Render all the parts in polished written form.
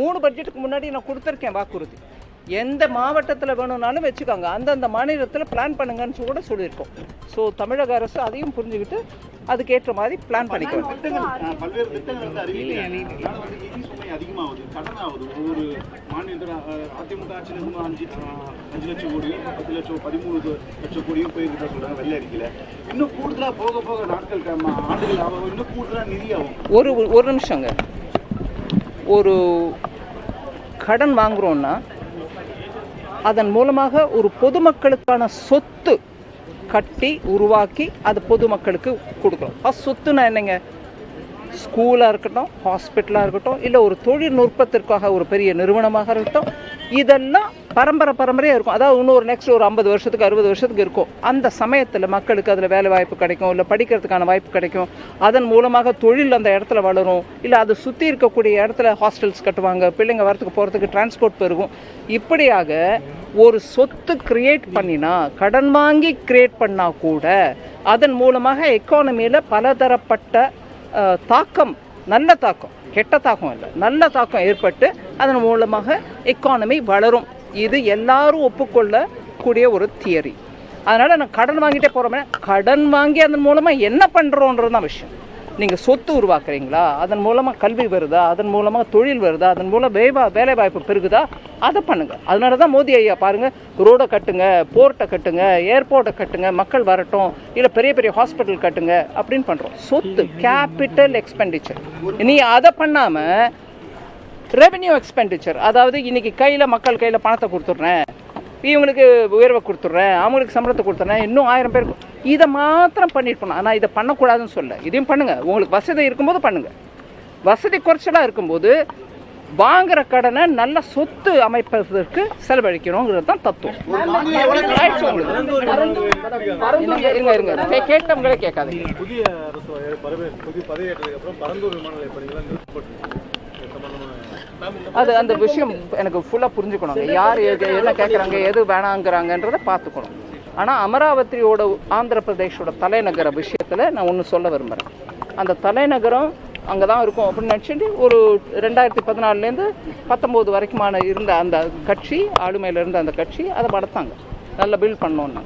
3 பட்ஜெட்டுக்கு முன்னாடி நான் கொடுத்துருக்கேன் வாக்குறுதி. எந்த மாவட்டத்தில் வேணும்னாலும் வச்சுக்கோங்க, அந்தந்த மாநிலத்தில் பிளான் பண்ணுங்கன்னு கூட சொல்லியிருக்கோம். ஸோ தமிழக அரசு அதையும் புரிஞ்சுக்கிட்டு அதுக்கேற்ற மாதிரி பிளான் பண்ணிக்கணும். பல்வேறு திட்டங்கள் வந்து அறிவிக்கிறாங்க. நிதி சுமை அதிகமாகுது, கடன் ஆகுது. ஒவ்வொரு மாநிலத்தில் அதிமுக ஆட்சியில் 5 லட்சம் கோடியும் 10 லட்சம் 13 லட்சம் கோடியும் போயிருக்க சொல்றாங்க வெள்ளை அறிக்கையில. இன்னும் கூடுதலா போக போக நாட்கள் ஆண்டுகள் ஆகும், இன்னும் கூடுதலா நிதி ஆகும். ஒரு நிமிஷங்க. ஒரு கடன் வாங்குறோம்னா அதன் மூலமாக ஒரு பொதுமக்களுக்கான சொத்து கட்டி உருவாக்கி அது பொதுமக்களுக்கு கொடுக்குறோம். சொத்துனா என்னங்க? ஸ்கூலாக இருக்கட்டும், ஹாஸ்பிட்டலாக இருக்கட்டும், இல்லை ஒரு தொழில்நுட்பத்திற்காக ஒரு பெரிய நிறுவனமாக இருக்கட்டும், இதெல்லாம் பரம்பரையாக இருக்கும். அதாவது இன்னொரு நெக்ஸ்ட் ஒரு 50 வருஷத்துக்கு 60 வருஷத்துக்கு இருக்கும். அந்த சமயத்தில் மக்களுக்கு அதில் வேலை வாய்ப்பு கிடைக்கும், இல்லை படிக்கிறதுக்கான வாய்ப்பு கிடைக்கும். அதன் மூலமாக தொழில் அந்த இடத்துல வளரும், இல்லை அதை சுற்றி இருக்கக்கூடிய இடத்துல ஹாஸ்டல்ஸ் கட்டுவாங்க, பிள்ளைங்க வரத்துக்கு போகிறதுக்கு டிரான்ஸ்போர்ட் பெருகும். இப்படியாக ஒரு சொத்து கிரியேட் பண்ணினா, கடன் வாங்கி கிரியேட் பண்ணால் கூட அதன் மூலமாக எக்கானமியில் பலதரப்பட்ட தாக்கம், நல்ல தாக்கம், கெட்ட தாக்கம் இல்லை, நல்ல தாக்கம் ஏற்பட்டு அதன் மூலமாக எக்கானமி வளரும். இது எல்லாரும் ஒப்புக்கொள்ளக்கூடிய ஒரு தியரி. அதனால் நான் கடன் வாங்கிட்டே போகிறோம். கடன் வாங்கி அதன் மூலமாக என்ன பண்ணுறோன்றது தான் விஷயம். நீங்கள் சொத்து உருவாக்குறீங்களா, அதன் மூலமாக கல்வி வருதா, அதன் மூலமாக தொழில் வருதா, அதன் மூலம் வேலை வாய்ப்பு பெருகுதா, அதை பண்ணுங்கள். அதனால தான் மோடி ஐயா பாருங்கள், ரோடை கட்டுங்க, போர்ட்டை கட்டுங்க, ஏர்போர்ட்டை கட்டுங்க, மக்கள் வரட்டும், இல்லை பெரிய பெரிய ஹாஸ்பிட்டல் கட்டுங்க அப்படின்னு பண்ணுறோம். சொத்து கேபிட்டல் எக்ஸ்பெண்டிச்சர். நீ அதை பண்ணாமல் ரெவென்யூ எக்ஸ்பெண்டிச்சர், அதாவது இன்னைக்கு கையில் மக்கள் கையில் பணத்தை கொடுத்துட்றேன், இவங்களுக்கு உயர்வை கொடுத்துட்றேன், அவங்களுக்கு சம்பளத்தை கொடுத்துட்றேன், இன்னும் 1000 பேருக்கு, இதை மாத்திரம் பண்ணிட்டு போனோம். ஆனால் இதை பண்ணக்கூடாதுன்னு சொல்ல, இதையும் பண்ணுங்கள். உங்களுக்கு வசதி இருக்கும்போது பண்ணுங்கள். வசதி குறைச்சலாக இருக்கும்போது வாங்குற கடனை நல்ல சொத்து அமைப்பதற்கு செலவழிக்கணுங்கிறது தான் தத்துவம். கேட்டவங்களே கேட்காதீங்க. புதிய அரசு பதவியேற்றதுக்கு அப்புறம் பரந்தூர் விமான நிலையம் அது அந்த விஷயம் எனக்கு ஃபுல்லாக புரிஞ்சுக்கணுங்க. யார் என்ன கேட்குறாங்க, எது வேணாங்கிறாங்கன்றதை பார்த்துக்கணும். ஆனால் அமராவதியோட ஆந்திர பிரதேஷோட தலைநகர விஷயத்தில் நான் ஒன்று சொல்ல விரும்புகிறேன். அந்த தலைநகரம் அங்கே தான் இருக்கும் அப்படின்னு நினச்சிட்டு ஒரு 2014 19 வரைக்குமான இருந்த அந்த கட்சி, ஆளுமையில் இருந்த அந்த கட்சி அதை வளர்த்தாங்க, நல்லா பில்ட் பண்ணோன்னு.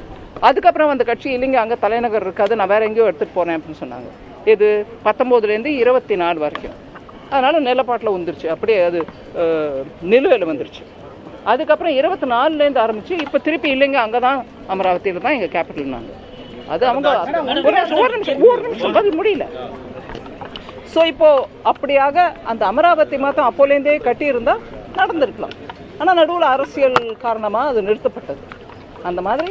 அதுக்கப்புறம் அந்த கட்சி இல்லைங்க, அங்கே தலைநகர் இருக்காது, நான் வேறு எங்கேயோ எடுத்துகிட்டு போகிறேன் அப்படின்னு சொன்னாங்க. இது 19 24 வரைக்கும். அதனால் நிலப்பாட்டில் வந்துருச்சு, அப்படியே அது நிலுவையில் வந்துருச்சு. அதுக்கப்புறம் 24 ஆரம்பித்து இப்போ திருப்பி இல்லைங்க, அங்கே தான் அமராவதியில் தான் எங்கள் கேபிட்டல்னாங்க. அது அவங்க ஒரு நிமிஷம் பதில் முடியல. ஸோ இப்போது அப்படியாக அந்த அமராவதி மாதம் அப்போலேருந்தே கட்டியிருந்தால் நடந்திருக்கலாம். ஆனால் நடுவில் அரசியல் காரணமாக அது நிறுத்தப்பட்டது. அந்த மாதிரி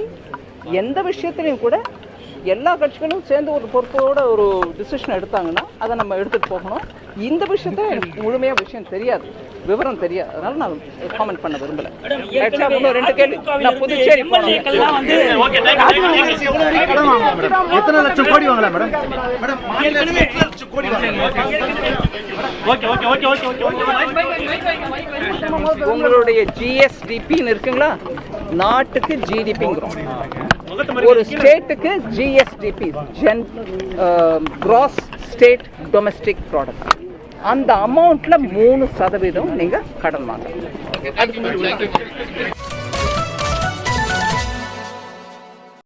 எந்த விஷயத்துலையும் கூட எல்லா கட்சிகளும் சேர்ந்து ஒரு பொறுப்போட ஒரு டிசிஷன் எடுத்தாங்கன்னா அதை நம்ம எடுத்துகிட்டு போகணும். இந்த விஷயத்த எனக்கு முழுமையாக விஷயம் தெரியாது, விவரம் தெரியாது, அதனால நான் காமெண்ட் பண்ண விரும்பலை. 2 கேள்வி. நான் புதுச்சேரி எத்தனை லட்சம் கோடி வாங்கலாம் மேடம்? உங்களுடைய ஜிஎஸ்டிபின்னு இருக்குங்களா, நாட்டுக்கு ஜிடிபிங்கிறோம். ஒரு ஸ்டேட்டுக்கு GSDP, cross state domestic product, அந்த அமௌண்ட்ல 3% நீங்க கடன் வாங்கலாம்.